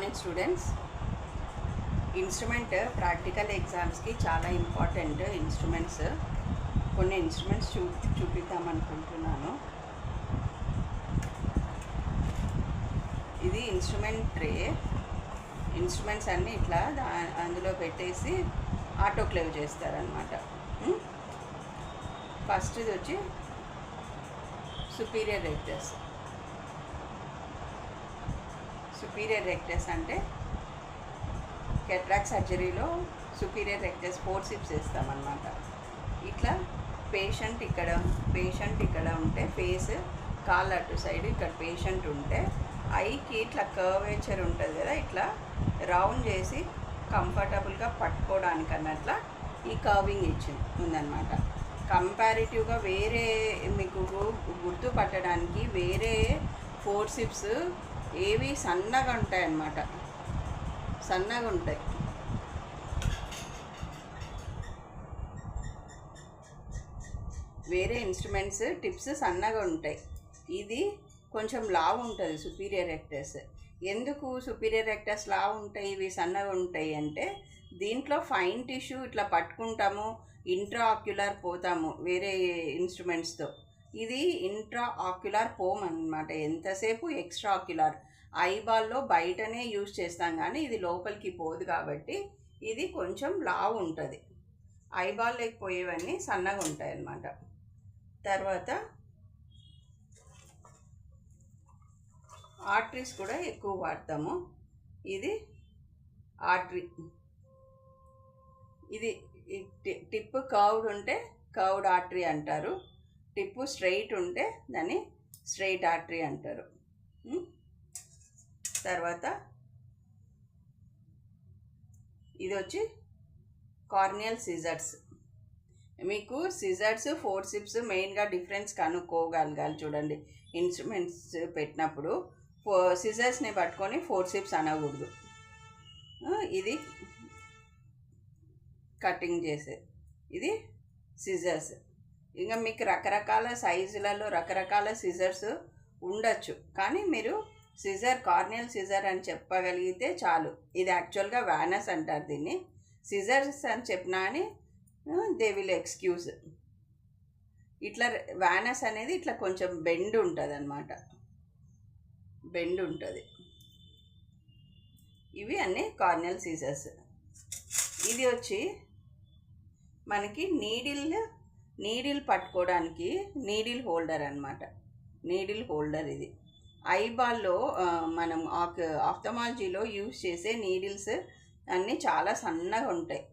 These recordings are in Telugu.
Morning students. ఇన్స్ట్రుమెంట్ ప్రాక్టికల్ ఎగ్జామ్స్కి చాలా ఇంపార్టెంట్ ఇన్స్ట్రుమెంట్స్. కొన్ని ఇన్స్ట్రుమెంట్స్ చూపిద్దామనుకుంటున్నాను. ఇది ఇన్స్ట్రుమెంట్ ట్రే. ఇన్స్ట్రుమెంట్స్ అన్నీ ఇట్లా అందులో పెట్టేసి ఆటోక్లేవ్ చేస్తారనమాట. ఫస్ట్ ఇది వచ్చి సుపీరియర్ రెక్టస్. సుపీరియర్ రెక్టస్ అంటే కెట్రాక్ట్ సర్జరీలో సుపీరియర్ రెక్టస్ ఫోర్సిప్స్ వేస్తామన్నమాట. ఇట్లా పేషెంట్ ఇక్కడ ఉంటే ఫేస్ కాళ్ళు అటు సైడ్ ఇక్కడ పేషెంట్ ఉంటే ఐకి ఇట్లా కర్వేచర్ ఉంటుంది కదా, ఇట్లా రౌండ్ చేసి కంఫర్టబుల్గా పట్టుకోవడానికి అన్నట్ల ఈ కర్వింగ్ ఉందన్నమాట. కంపారిటివ్గా వేరే మీకు గుర్తుపట్టడానికి వేరే ఫోర్సిప్స్ ఏవి సన్నగా ఉంటాయి అన్నమాట. సన్నగా ఉంటాయి. వేరే ఇన్స్ట్రుమెంట్స్ టిప్స్ సన్నగా ఉంటాయి. ఇది కొంచెం లావు ఉంటుంది సుపీరియర్ రెక్టస్. ఎందుకు సుపీరియర్ రెక్టస్ లావు ఉంటాయి, ఇవి సన్నగా ఉంటాయి అంటే దీంట్లో ఫైన్ టిష్యూ ఇట్లా పట్టుకుంటాము, ఇంట్రా ఆక్యులర్ పోతాము వేరే ఇన్స్ట్రుమెంట్స్తో. ఇది ఇంట్రా ఆక్యులర్ పోమ్ అన్నమాట. ఎంతసేపు ఎక్స్ట్రా ఆక్యులర్ ఐబాల్లో బయటనే యూజ్ చేస్తాం, కానీ ఇది లోపలికి పోదు కాబట్టి ఇది కొంచెం లావు ఉంటుంది. ఐబాల్ లేకపోయేవన్నీ సన్నగా ఉంటాయి అన్నమాట. తర్వాత ఆర్టరీస్ కూడా ఎక్కువ వాడతాము. ఇది ఆర్టరీ. ఇది టిప్ కర్వ్డ్ ఉంటే కర్వ్డ్ ఆర్టరీ అంటారు. టిప్పు స్ట్రైట్ ఉంటే దాన్ని స్ట్రైట్ ఆర్టరీ అంటారు. తర్వాత ఇది వచ్చి కార్నియల్ సిజర్స్. మీకు సిజర్స్ ఫోర్సిప్స్ మెయిన్గా డిఫరెన్స్ కనుక్కోగలగాలి. చూడండి, ఇన్స్ట్రుమెంట్స్ పెట్టినప్పుడు సిజర్స్ని పట్టుకొని ఫోర్సిప్స్ అనకూడదు. ఇది కటింగ్ చేసేది, ఇది సిజర్స్. ఇంకా మీకు రకరకాల సైజులలో రకరకాల సిజర్స్ ఉండొచ్చు, కానీ మీరు కార్నియల్ సిజర్ అని చెప్పగలిగితే చాలు. ఇది యాక్చువల్గా వ్యానస్ అంటారు దీన్ని. సిజర్స్ అని చెప్పినా అని దే విల్ ఎక్స్క్యూజ్. ఇట్లా వ్యానస్ అనేది ఇట్లా కొంచెం బెండ్ ఉంటుంది అన్నమాట. బెండ్ ఉంటుంది. ఇవి అన్నీ కార్నియల్ సిజర్స్. ఇది వచ్చి మనకి నీడిల్ పట్టుకోవడానికి నీడిల్ హోల్డర్ అన్నమాట. నీడిల్ హోల్డర్ ఇది ఐబాల్లో మనం ఆఫ్థమాలజీలో యూజ్ చేసే నీడిల్స్ అన్నీ చాలా సన్నగా ఉంటాయి.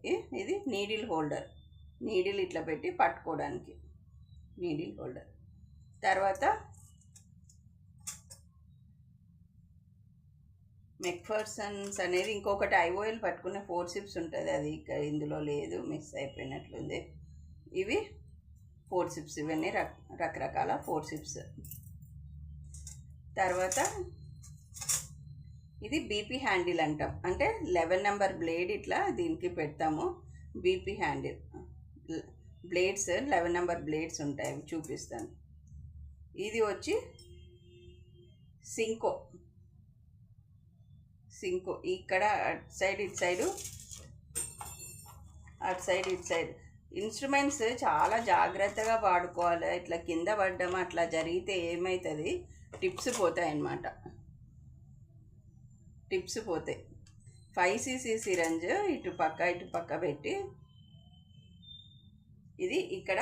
ఇది నీడిల్ హోల్డర్. నీడిల్ ఇట్లా పెట్టి పట్టుకోవడానికి నీడిల్ హోల్డర్. తర్వాత మెక్ఫర్సన్స్ అనేది ఇంకొకటి ఐఓఎల్ పట్టుకునే ఫోర్సిప్స్ ఉంటుంది. అది ఇందులో లేదు, మిస్ అయిపోయినట్లుంది. ఇవి ఫోర్సిప్స్. ఇవన్నీ రకరకాల ఫోర్సిప్స్. తర్వాత ఇది బీపీ హ్యాండిల్ అంటాం. అంటే 11 నెంబర్ బ్లేడ్ ఇట్లా దీనికి పెడతాము. BP handle blades 11 number blades ఉంటాయి, అవి చూపిస్తాను. ఇది వచ్చి సింకో. ఇక్కడ అటు సైడ్ ఇటు సైడ్ ఇన్స్ట్రుమెంట్స్ చాలా జాగ్రత్తగా వాడుకోవాలి. ఇట్లా కింద పడ్డం అట్లా జరిగితే ఏమవుతుంది, టిప్స్ పోతాయి అన్నమాట. టిప్స్ పోతాయి. 5cc సిరంజ్ ఇటు పక్క పెట్టి ఇది ఇక్కడ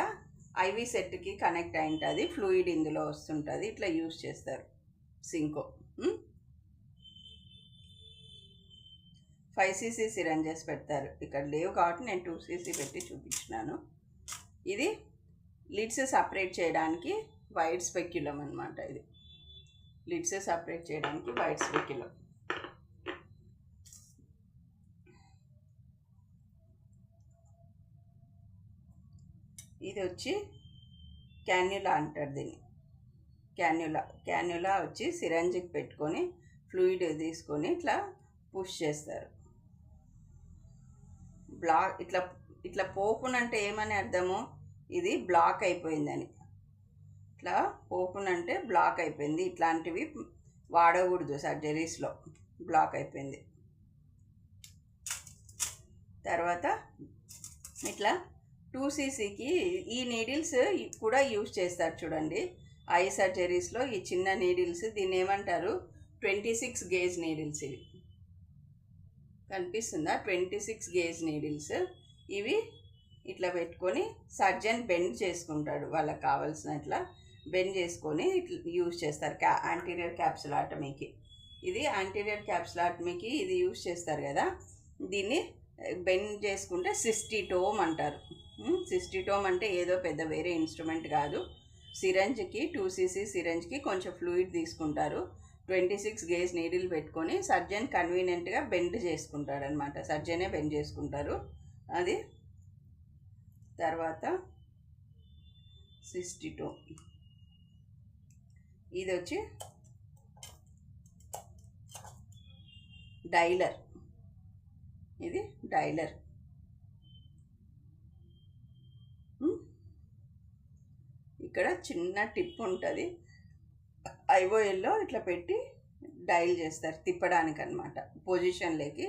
ఐవి సెట్కి కనెక్ట్ అయి ఉంటుంది. ఫ్లూయిడ్ ఇందులో వస్తుంటుంది. ఇట్లా యూజ్ చేస్తారు సింకో. 5cc సిరంజెస్ పెడతారు. ఇక్కడ లేవు కాబట్టి నేను 2cc పెట్టి చూపించినాను. ఇది లిడ్స్ సపరేట్ చేయడానికి వైడ్ స్పెక్యులం అన్నమాట. ఇది లిడ్స్ సపరేట్ చేయడానికి వైడ్ స్పెక్యులం. ఇది వచ్చి క్యాన్యులా అంటారు దీన్ని. క్యాన్యులా వచ్చి సిరంజికి పెట్టుకొని ఫ్లూయిడ్ తీసుకొని ఇట్లా పుష్ చేస్తారు. బ్లాక్ ఇట్లా పోకునంటే ఏమని అర్థము, ఇది బ్లాక్ అయిపోయిందని. ఇట్లా ఓపెన్ అంటే బ్లాక్ అయిపోయింది. ఇట్లాంటివి వాడకూడదు సర్జరీస్లో. బ్లాక్ అయిపోయింది. తర్వాత ఇట్లా 2ccకి ఈ నీడిల్స్ కూడా యూజ్ చేస్తారు చూడండి. ఐ సర్జరీస్లో ఈ చిన్న నీడిల్స్, దీన్ని ఏమంటారు 26 గేజ్ నీడిల్స్. ఇవి కనిపిస్తుందా? 26 గేజ్ నీడిల్స్. ఇవి ఇట్లా పెట్టుకొని సర్జన్ బెండ్ చేసుకుంటాడు, వాళ్ళకి కావాల్సిన ఇట్లా బెండ్ చేసుకొని ఇట్లా యూజ్ చేస్తారు. యాంటీరియర్ క్యాప్సులాటమీకి, ఇది యాంటీరియర్ క్యాప్సులాటమీకి ఇది యూజ్ చేస్తారు కదా. దీన్ని బెండ్ చేసుకుంటే సిస్టిటోమ్ అంటారు. సిస్టిటోమ్ అంటే ఏదో పెద్ద వేరే ఇన్స్ట్రుమెంట్ కాదు. సిరంజ్కి 2cc సిరంజ్కి కొంచెం ఫ్లూయిడ్ తీసుకుంటారు, 26 గేజ్ నీడిల్ పెట్టుకొని సర్జన్ కన్వీనియంట్గా బెండ్ చేసుకుంటాడు అనమాట. సర్జనే బెండ్ చేసుకుంటారు అది. తర్వాత సిస్టిటోమ్, ఇది వచ్చి డైలర్. ఇది డైలర్. ఇక్కడ చిన్న టిప్ ఉంటుంది, ఐఓఎల్లో ఇట్లా పెట్టి డైల్ చేస్తారు తిప్పడానికి అనమాట, పొజిషన్లోకి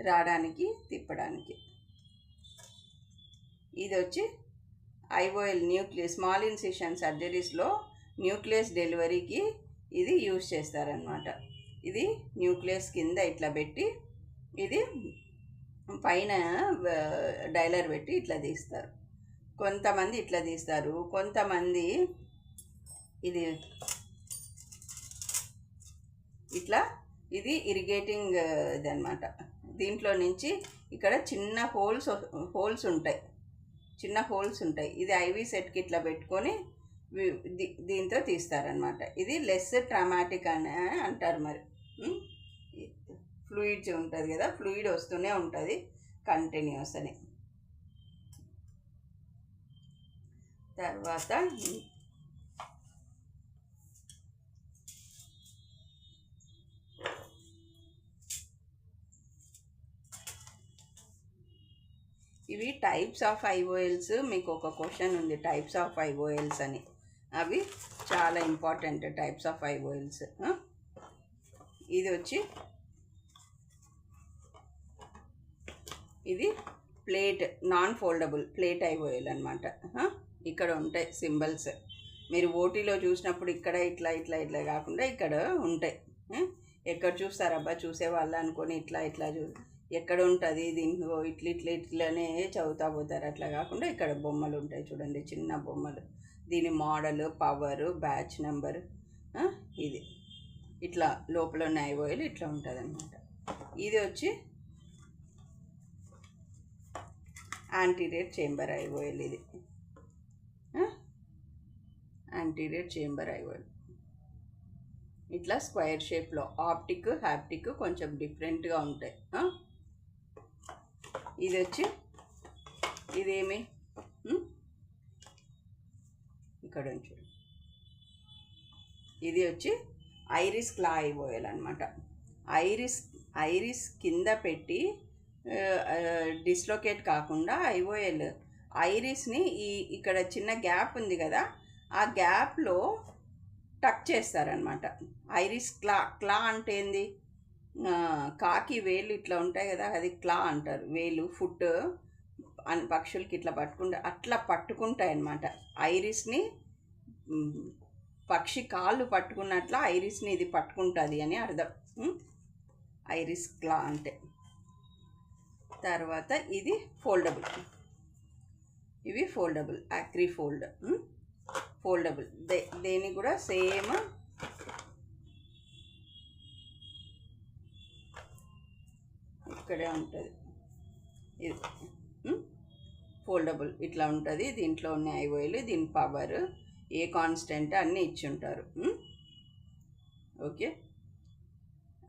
రావడానికి తిప్పడానికి. ఇది వచ్చి ఐఓఎల్ న్యూక్లియస్, స్మాల్ ఇన్సిషన్ సర్జరీస్లో న్యూక్లియస్ డెలివరీకి ఇది యూజ్ చేస్తారనమాట. ఇది న్యూక్లియస్ కింద ఇట్లా పెట్టి ఇది పైన డైలర్ పెట్టి ఇట్లా తీస్తారు. కొంతమంది ఇట్లా తీస్తారు, కొంతమంది ఇది ఇట్లా, ఇది ఇరిగేటింగ్ ఇది అనమాట. దీంట్లో నుంచి ఇక్కడ చిన్న హోల్స్ ఉంటాయి, చిన్న హోల్స్ ఉంటాయి. ఇది ఐవీ సెట్కి ఇట్లా పెట్టుకొని దీంతో తీస్తారనమాట. ఇది లెస్ ట్రామాటిక్ అని అంటారు. మరి ఫ్లూయిడ్ ఉంటుంది కదా, ఫ్లూయిడ్ వస్తూనే ఉంటుంది కంటిన్యూస్ అని. తర్వాత ఇవి టైప్స్ ఆఫ్ ఐఓఎల్స్. మీకు ఒక క్వశ్చన్ ఉంది టైప్స్ ఆఫ్ ఐఓఎల్స్ అని, అవి చాలా ఇంపార్టెంట్ టైప్స్ ఆఫ్ ఐఓఎల్స్. ఇది వచ్చి ఇది plate, non foldable plate IOL అనమాట. ఇక్కడ ఉంటాయి సింబల్స్, మీరు ఓటీలో చూసినప్పుడు ఇక్కడ ఇట్లా ఇట్లా ఇట్లా కాకుండా ఇక్కడ ఉంటాయి. ఎక్కడ చూస్తారబ్బా చూసేవాళ్ళు అనుకొని ఇట్లా ఇట్లా ఎక్కడ ఉంటుంది దీంట్లో ఇట్లా ఇట్లా ఇట్లానే చదువుతా పోతారు. అట్లా కాకుండా ఇక్కడ బొమ్మలు ఉంటాయి చూడండి, చిన్న బొమ్మలు. దీని మోడల్, పవరు, బ్యాచ్ నెంబర్, ఇది ఇట్లా లోపల ఉన్న ఐఓఎల్ ఇట్లా ఉంటుంది అనమాట. ఇది వచ్చి యాంటీరియర్ చేంబర్ ఐఓఎల్. ఇది యాంటీరియర్ చేంబర్ ఐఓఎల్ ఇట్లా స్క్వేర్ షేప్లో. ఆప్టిక్, హ్యాప్టిక్ కొంచెం డిఫరెంట్గా ఉంటాయి. ఇది వచ్చి ఇదేమి ఇక్కడ ఉంచు, ఇది వచ్చి ఐరిస్ క్లా ఐఓఎల్ అనమాట. ఐరిస్ కింద పెట్టి డిస్లోకేట్ కాకుండా ఐఓఎల్ ఐరిస్ని ఇక్కడ చిన్న గ్యాప్ ఉంది కదా, ఆ గ్యాప్లో టక్ చేస్తారనమాట. ఐరిస్ క్లా అంటే ఏంది? కాకి వేలు ఇట్లా ఉంటాయి కదా, అది క్లా అంటారు. వేలు, ఫుట్ పక్షులకి ఇట్లా అట్లా పట్టుకుంటాయి అన్నమాట. ఐరిస్ని పక్షి కాళ్ళు పట్టుకున్నట్ల ఐరిస్ని ఇది పట్టుకుంటుంది అని అర్థం, ఐరిస్ క్లా అంటే. తర్వాత ఇది ఫోల్డబుల్, ఇవి ఫోల్డబుల్, యాక్రీ ఫోల్డబుల్. దేని కూడా సేమ్ ఇక్కడే ఉంటుంది. ఇది ఫోల్డబుల్ ఇట్లా ఉంటుంది. దీంట్లో ఉన్న ఐఓఎల్, దీని పవర్, ఏ కాన్స్టెంట్ అన్నీ ఇచ్చి ఉంటారు. ఓకే,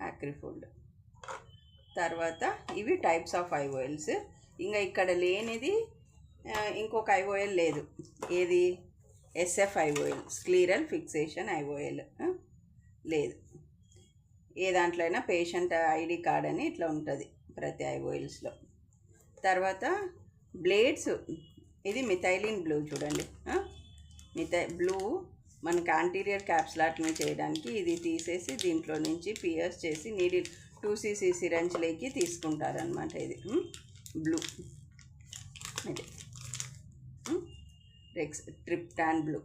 యాక్రిఫోల్డ్. తర్వాత ఇవి టైప్స్ ఆఫ్ ఐఓఎల్స్. ఇంకా ఇక్కడ లేనిది ఇంకొక ఐఓఎల్ లేదు. ఏది? SF IOL, scleral fixation IOL లేదు. ఏ దాంట్లో అయినా పేషెంట్ ఐడి కార్డ్ అని ఇట్లా ఉంటుంది ప్రతి ఐఓఎల్స్లో. తర్వాత బ్లేడ్స్, ఇది మిథైలిన్ బ్లూ చూడండి. బ్లూ మనకి యాంటీరియర్ క్యాప్సులాటమీ చేయడానికి ఇది తీసేసి దీంట్లో నుంచి పియర్స్ చేసి నీడిల్ 2cc సిరంజ్లోకి తీసుకుంటారనమాట. ఇది బ్లూ, ఇది ట్రిప్టాన్ బ్లూ.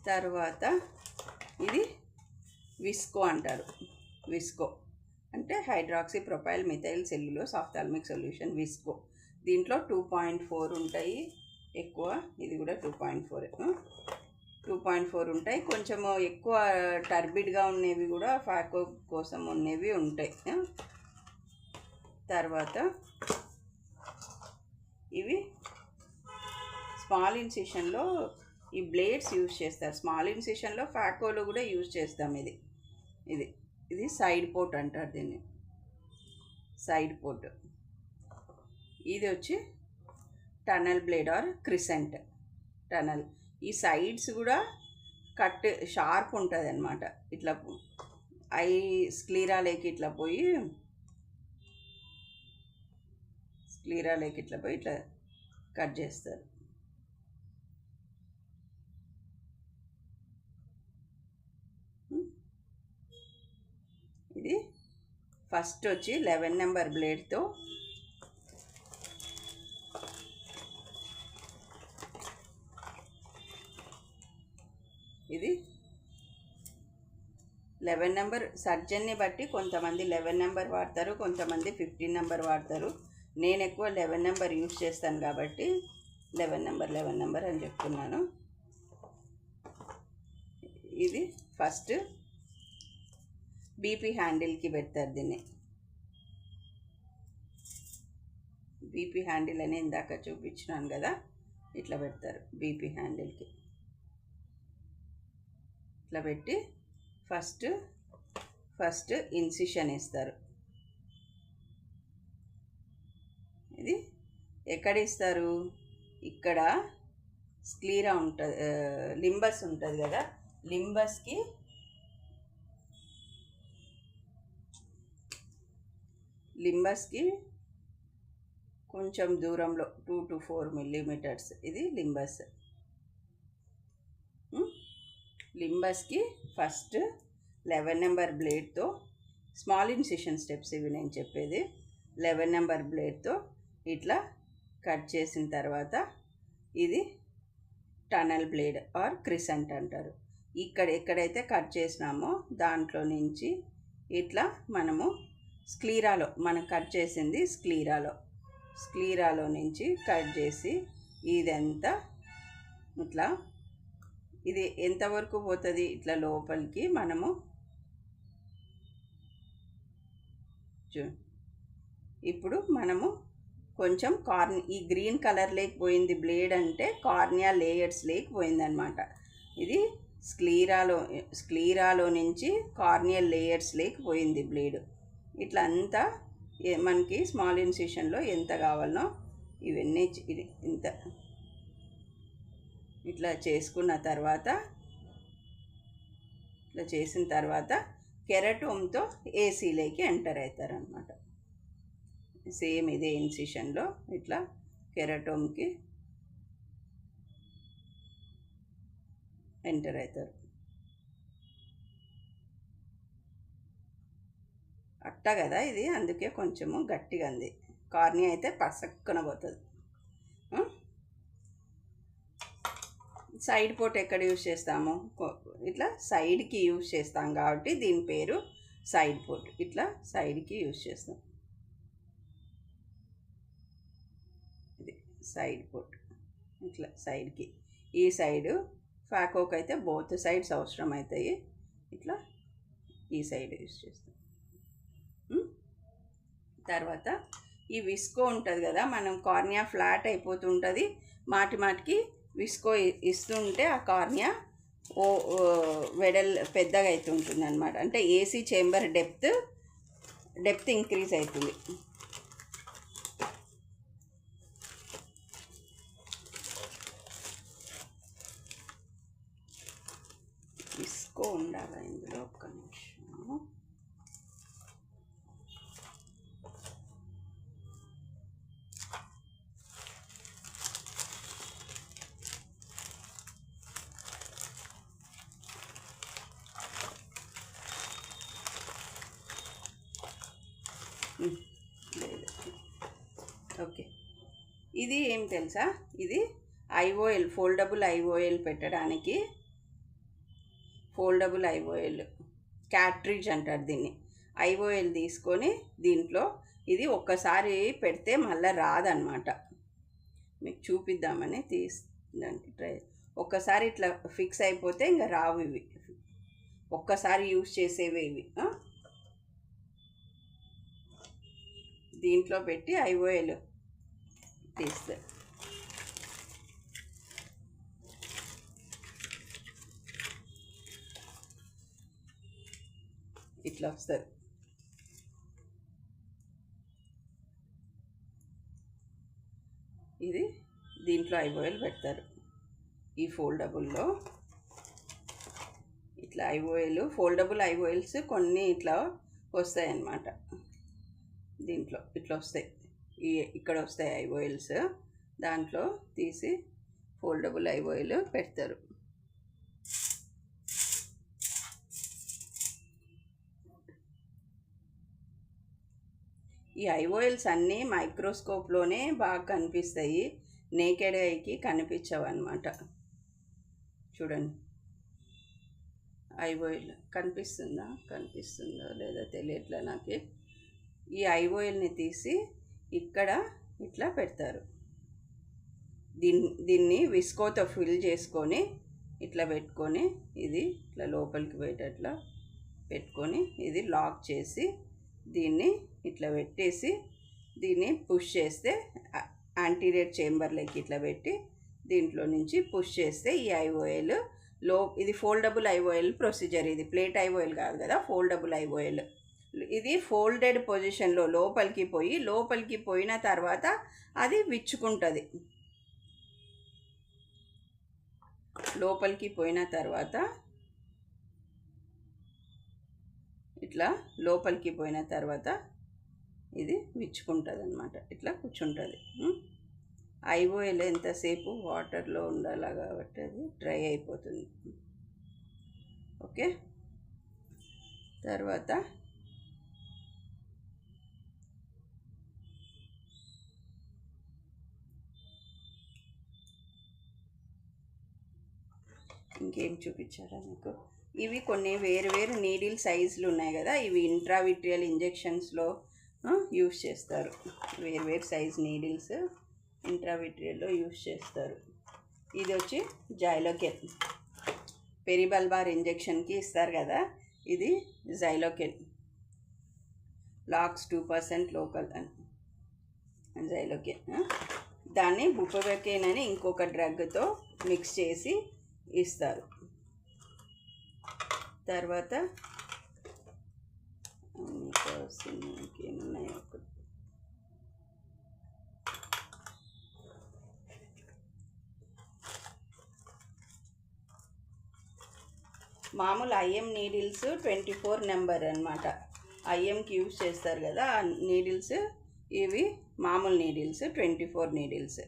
తర్వాత ఇది విస్కో అంటారు. విస్కో అంటే hydroxy propyl methyl cellulose ophthalmic solution, visco. దీంట్లో 2.4 ఉంటాయి ఎక్కువ. ఇది కూడా 2.4 ఉంటాయి. కొంచెము ఎక్కువ టర్బిడ్గా ఉన్నవి కూడా ఫాకో కోసం ఉన్నవి ఉంటాయి. తర్వాత ఇవి స్మాల్ ఇన్సిషన్లో ఈ బ్లేడ్స్ యూజ్ చేస్తారు. స్మాల్ ఇన్సిషన్లో ఫాకోలో కూడా యూజ్ చేస్తాం. ఇది సైడ్ పోర్ట్ అంటారు దీన్ని, సైడ్ పోర్ట్. ఇది వచ్చి tunnel blade or crescent tunnel. ఈ సైడ్స్ కూడా కట్ షార్ప్ ఉంటుంది అనమాట. ఇట్లా ఐ స్క్లీరాలోకి ఇట్లా పోయి ఇట్లా కట్ చేస్తారు. ఇది ఫస్ట్ వచ్చి 11 నెంబర్ బ్లేడ్తో ఇది 11 నెంబర్ సర్జన్ని బట్టి కొంతమంది 11 నెంబర్ వాడతారు, కొంతమంది 15 నెంబర్ వాడతారు. నేను ఎక్కువ 11 నెంబర్ యూజ్ చేస్తాను కాబట్టి 11 నెంబర్ అని చెప్తున్నాను. ఇది ఫస్ట్ బీపీ హ్యాండిల్కి పెడతారు దీన్ని. బీపీ హ్యాండిల్ అని ఇందాక చూపించినాను కదా, ఇట్లా పెడతారు బీపీ హ్యాండిల్కి. ఇట్లా పెట్టి ఫస్ట్ ఇన్సిషన్ ఇస్తారు. ఇది ఎక్కడ ఇస్తారు? ఇక్కడ స్క్లీరా ఉంటుంది, లింబస్ ఉంటుంది కదా, లింబస్కి కొంచెం దూరంలో 2 to 4 మిల్లీమీటర్స్. ఇది లింబస్కి ఫస్ట్ 11 నెంబర్ బ్లేడ్తో స్మాల్ ఇన్సిషన్ స్టెప్స్ ఇవి నేను చెప్పేది. 11 నెంబర్ బ్లేడ్తో ఇట్లా కట్ చేసిన తర్వాత ఇది టనల్ బ్లేడ్ ఆర్ క్రిసెంట్ అంటారు. ఎక్కడైతే కట్ చేసినామో దాంట్లో నుంచి ఇట్లా మనము స్క్లీరాలో, మనం కట్ చేసింది స్క్లీరాలో నుంచి కట్ చేసి ఇదంతా ఇట్లా, ఇది ఎంతవరకు పోతుంది ఇట్లా లోపలికి మనము ఇప్పుడు మనము కొంచెం ఈ గ్రీన్ కలర్ లేకపోయింది బ్లేడ్ అంటే కార్నియా లేయర్స్ లేకపోయింది అనమాట. ఇది స్క్లీరాలో నుంచి కార్నియల్ లేయర్స్ లేకపోయింది బ్లేడ్. ఇట్లా అంతా మనకి స్మాల్ ఇన్సిషన్లో ఎంత కావాలనో ఇవన్నీ ఇంత ఇట్లా చేసుకున్న తర్వాత, ఇట్లా చేసిన తర్వాత కెరటోమ్తో ఏసీలోకి ఎంటర్ అవుతారనమాట. సేమ్ ఇదే ఇన్సిషన్లో ఇట్లా కెరటోమ్కి ఎంటర్ అవుతారు. అట్ట కదా ఇది, అందుకే కొంచెము గట్టిగా ఉంది. కార్నియా అయితే పసక్కన పోతుంది. సైడ్ పోర్ట్ ఎక్కడ యూజ్ చేస్తాము? ఇట్లా సైడ్కి యూజ్ చేస్తాం కాబట్టి దీని పేరు సైడ్ పోర్ట్. ఇట్లా సైడ్కి యూజ్ చేస్తాం. ఇది సైడ్ పోర్ట్. ఇట్లా సైడ్కి, ఈ సైడు ఫాకోకి అయితే బోత్ సైడ్స్ అవసరం అవుతాయి. ఇట్లా ఈ సైడ్ యూజ్ చేస్తాం. తర్వాత ఈ విస్కో ఉంటుంది కదా, మనం కార్నియా ఫ్లాట్ అయిపోతుంటుంది, మాటికి విస్కో ఇస్తుంటే ఆ కార్నియా పెద్దగా అవుతుంటుంది అనమాట. అంటే ఏసీ చేంబర్ డెప్త్ ఇంక్రీజ్ అవుతుంది. విస్కో ఉండాలి ఇందులో. ఒక్క నిమిషము. ఇది ఏం తెలుసా, ఇది ఐఓఎల్, ఫోల్డబుల్ ఐఓఎల్ పెట్టడానికి, ఫోల్డబుల్ ఐఓఎల్ క్యాట్రిడ్జ్ అంటారు దీన్ని. ఐఓఎల్ తీసుకొని దీంట్లో ఇది ఒక్కసారి పెడితే మళ్ళీ రాదనమాట. మీకు చూపిద్దామని తీసుకోండి ట్రై. ఒక్కసారి ఇట్లా ఫిక్స్ అయిపోతే ఇంకా రావు ఇవి, ఒక్కసారి యూజ్ చేసేవి ఇవి. దీంట్లో పెట్టి ఐఓఎల్ తీస్తే ఇట్లా వస్తుంది. ఇది దీంట్లో ఐఓఎల్ పెడతారు. ఈ ఫోల్డబుల్లో ఇట్లా ఐఓఎల్, ఫోల్డబుల్ ఐఓఎల్స్ కొన్ని ఇట్లా వస్తాయి అన్నమాట. దీంట్లో ఇట్లా వస్తాయి, ఇక్కడ వస్తాయి ఐఓఎల్స్. దాంట్లో తీసి ఫోల్డబుల్ ఐఓఎల్ పెడతారు. ఈ ఐఓఎల్స్ అన్నీ మైక్రోస్కోప్లోనే బాగా కనిపిస్తాయి, నేకెడ్ ఐకి కనిపించవు అన్నమాట. చూడండి ఐఓఎల్ కనిపిస్తుందో లేదో తెలియట్లే నాకు. ఈ ఐఓఎల్ని తీసి ఇక్కడ ఇట్లా పెడతారు. దీన్ని విస్కోతో ఫిల్ చేసుకొని ఇట్లా పెట్టుకొని, ఇది ఇట్లా లోపలికి పోయేటట్లా పెట్టుకొని ఇది లాక్ చేసి దీన్ని ఇట్లా పెట్టేసి దీన్ని పుష్ చేస్తే యాంటీరియర్ చేంబర్లోకి ఇట్లా పెట్టి దీంట్లో నుంచి పుష్ చేస్తే ఈ ఐఓఎల్ ఇది ఫోల్డబుల్ ఐఓఎల్ ప్రొసీజర్. ఇది ప్లేట్ ఐఓఎల్ కాదు కదా, ఫోల్డబుల్ ఐఓఎల్. ఇది ఫోల్డెడ్ పొజిషన్లో లోపలికి పోయిన తర్వాత అది విచ్చుకుంటుంది. లోపలికి పోయిన తర్వాత ఇట్లా లోపలికి పోయిన తర్వాత ఇది విచ్చుకుంటుంది అన్నమాట, ఇట్లా కూర్చుంటుంది. ఐఓఎల్ ఎంతసేపు వాటర్లో ఉండాలి కాబట్టి అది డ్రై అయిపోతుంది. ఓకే, తర్వాత ఇంకేం చూపించారా మీకు? ఇవి కొన్ని వేరు నీడిల్ సైజులు ఉన్నాయి కదా, ఇవి ఇంట్రావిట్రియల్ ఇంజెక్షన్స్లో యూస్ చేస్తారు. వేరు సైజ్ నీడిల్స్ ఇంట్రావిట్రియల్లో యూస్ చేస్తారు. ఇది వచ్చి జైలోకెన్, పెరిబల్బార్ ఇంజెక్షన్కి ఇస్తారు కదా, ఇది జైలోకెన్. లాక్స్ 2% లోకల్ అని జైలోకెన్. దాన్ని బుప్రోపిన్ అని ఇంకొక డ్రగ్తో మిక్స్ చేసి ఇస్తారు. తర్వాత ఇంకేమున్నాయి, మామూలు ఐఎం నీడిల్స్ 24 నెంబర్ అన్నమాట. ఐఎంకి యూజ్ చేస్తారు కదా ఆ నీడిల్స్, ఇవి మామూలు నీడిల్స్ 24 నీడిల్స్.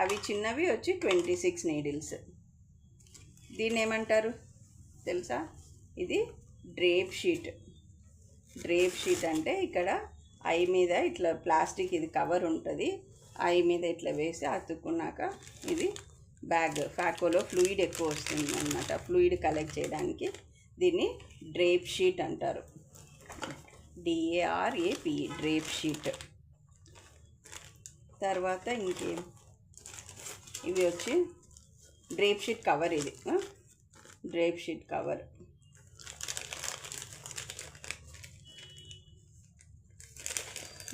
అవి చిన్నవి వచ్చి 26 నీడిల్స్. దీన్ని ఏమంటారు తెలుసా? ఇది డ్రేప్ షీట్. డ్రేప్ షీట్ అంటే ఇక్కడ ఐ మీద ఇట్లా ప్లాస్టిక్ ఇది కవర్ ఉంటుంది, ఐ మీద ఇట్లా వేసి అతుక్కున్నాక ఇది బ్యాగ్, ఫ్యాకోలో ఫ్లూయిడ్ ఎక్కువ వస్తుంది అన్నమాట, ఫ్లూయిడ్ కలెక్ట్ చేయడానికి దీన్ని డ్రేప్ షీట్ అంటారు. DARAP, drape sheet. తర్వాత ఇంకేం, ఇవి వచ్చి డ్రేప్ షీట్ కవర్. ఇది డ్రేప్ షీట్ కవర్.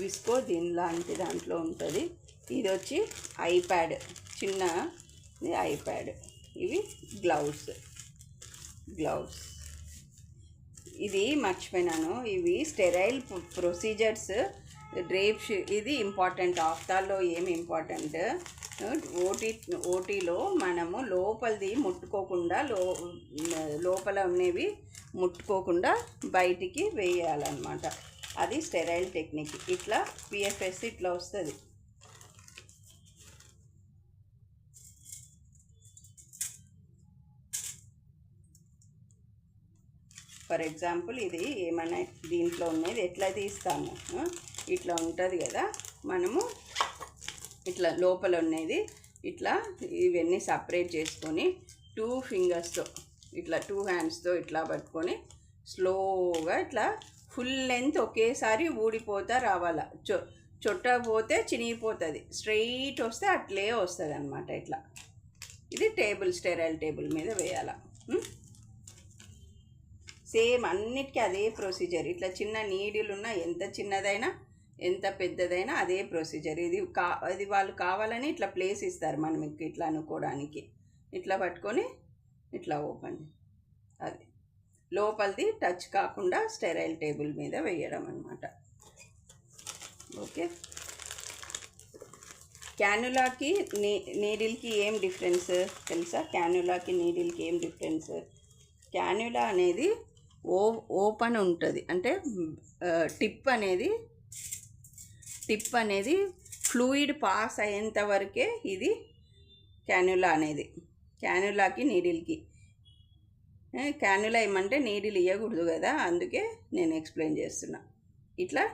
విస్కో దీని లాంటి దాంట్లో ఉంటుంది. ఇది వచ్చి ఐప్యాడ్, చిన్న ఐప్యాడ్. ఇవి గ్లౌస్. ఇది మర్చిపోయినాను, ఇవి స్టెరైల్ ప్రొసీజర్స్. డ్రేప్ షీట్ ఇది ఇంపార్టెంట్. ఆఫ్తాల్లో ఏమి ఇంపార్టెంట్, ఓటీలో మనము లోపలిది ముట్టుకోకుండా, లోపల ఉన్నవి ముట్టుకోకుండా బయటికి వేయాలన్నమాట. అది స్టెరైల్ టెక్నిక్. ఇట్లా PFS ఇట్లా వస్తుంది. ఫర్ ఎగ్జాంపుల్ ఇది ఏమైనా దీంట్లో ఉన్నది ఎట్లా తీస్తాము, ఇట్లా ఉంటుంది కదా, మనము ఇట్లా లోపల ఉన్నది ఇట్లా ఇవన్నీ సపరేట్ చేసుకొని 2 ఫింగర్స్తో ఇట్లా 2 హ్యాండ్స్తో ఇట్లా పట్టుకొని స్లోగా ఇట్లా ఫుల్ లెంత్ ఒకేసారి ఊడిపోతా రావాల. చుట్టపోతే చినిగిపోతుంది, స్ట్రైట్ వస్తే అట్లే వస్తుంది అనమాట. ఇట్లా ఇది స్టెరైల్ టేబుల్ మీద వేయాల. సేమ్ అన్నిటికీ అదే ప్రొసీజర్. ఇట్లా చిన్న నీడిల్ ఉన్న ఎంత చిన్నదైనా ఎంత పెద్దదైనా అదే ప్రొసీజర్. ఇది వాళ్ళు కావాలని ఇట్లా ప్లేస్ ఇస్తారు మనం ఇట్లా అనుకోవడానికి. ఇట్లా పట్టుకొని ఇట్లా ఓపెన్, అది లోపలిది టచ్ కాకుండా స్టెరైల్ టేబుల్ మీద వేయడం అన్నమాట. ఓకే, క్యానులాకి నీడిల్కి ఏం డిఫరెన్స్ తెలుసా? క్యానులాకి నీడిల్కి ఏం డిఫరెన్స్? క్యానులా అనేది ఓపెన్ ఉంటుంది, అంటే టిప్ అనేది ఫ్లూయిడ్ పాస్ అయ్యేంత వరకే ఇది క్యానులా అనేది. క్యానులాకి నీడిల్కి, క్యానులా ఏమంటే నీడిల్ ఇవ్వకూడదు కదా, అందుకే నేను ఎక్స్ప్లెయిన్ చేస్తున్నా. ఇట్లా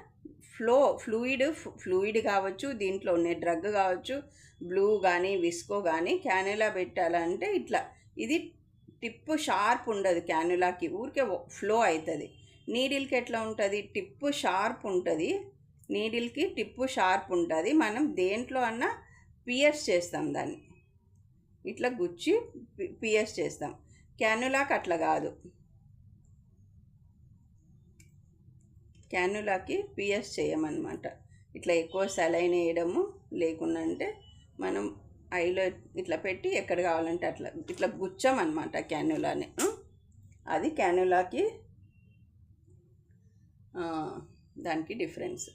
ఫ్లూయిడ్ కావచ్చు, దీంట్లో ఉండే డ్రగ్ కావచ్చు, బ్లూ కానీ విస్కో కానీ క్యానులా పెట్టాలంటే ఇట్లా ఇది టిప్ షార్ప్ ఉండదు. క్యానులాకి ఊరికే ఫ్లో అవుతుంది. నీడిల్కి ఎట్లా ఉంటుంది? టిప్పు షార్ప్ ఉంటుంది. నీడిల్కి టిప్పు షార్ప్ ఉంటుంది. మనం దేంట్లో అన్నా పియర్స్ చేస్తాం, దాన్ని ఇట్లా గుచ్చి పియర్స్ చేస్తాం. క్యానులాకి అట్లా కాదు. క్యానులాకి పియర్స్ చేయమన్నమాట. ఇట్లా ఎక్కువ సలైన్ వేయడము లేకుండా అంటే మనం ఐలో ఇట్లా పెట్టి ఎక్కడ కావాలంటే ఇట్లా గుచ్చమన్నమాట క్యానులాని. అది క్యానులాకి దానికి డిఫరెన్స్.